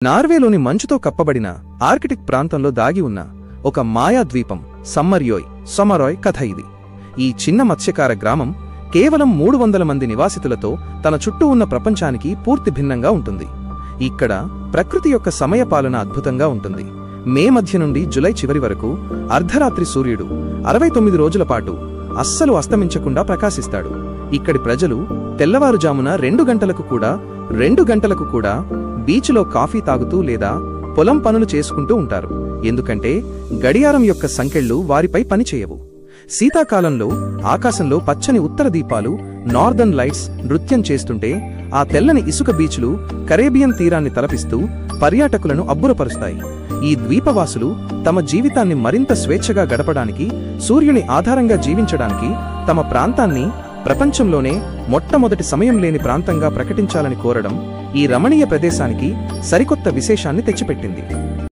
నార్వేలోని మంచుతో కప్పబడిన ఆర్కిటిక్ ప్రాంతంలో దాగి ఉన్న ఒక మాయా ద్వీపం సమ్మరాయ్ కథ ఇది. ఈ చిన్న మత్స్యకార గ్రామం కేవలం 300 మంది నివాసితులతో తన చుట్టూ ఉన్న ప్రపంచానికి పూర్తి భిన్నంగా ఉంటుంది. ఇక్కడ ప్రకృతి యొక్క సమయపాలన అద్భుతంగా ఉంటుంది. మే మధ్య నుండి జులై చివరి వరకు అర్ధరాత్రి సూర్యుడు 69 రోజుల పాటు అస్సలు అస్తమించకుండా ప్రకాశిస్తాడు. ఇక్కడి ప్రజలు తెల్లవారుజామున 2 గంటలకు కూడా బీచ్లో కాఫీ తాగుతూ లేదా పొలం పనులు చేసుకుంటూ ఉంటారు. ఎందుకంటే గడియారం యొక్క సంకెళ్లు వారిపై పనిచేయవు. శీతాకాలంలో ఆకాశంలో పచ్చని ఉత్తర దీపాలు నార్దర్న్ లైట్స్ నృత్యం చేస్తుంటే ఆ తెల్లని ఇసుక బీచ్లు కరేబియన్ తీరాన్ని తలపిస్తూ పర్యాటకులను అబ్బురపరుస్తాయి. ఈ ద్వీపవాసులు తమ జీవితాన్ని మరింత స్వేచ్ఛగా గడపడానికి, సూర్యుని ఆధారంగా జీవించడానికి తమ ప్రాంతాన్ని ప్రపంచంలోనే మొట్టమొదటి సమయం లేని ప్రాంతంగా ప్రకటించాలని కోరడం ఈ రమణీయ ప్రదేశానికి సరికొత్త విశేషాన్ని తెచ్చిపెట్టింది.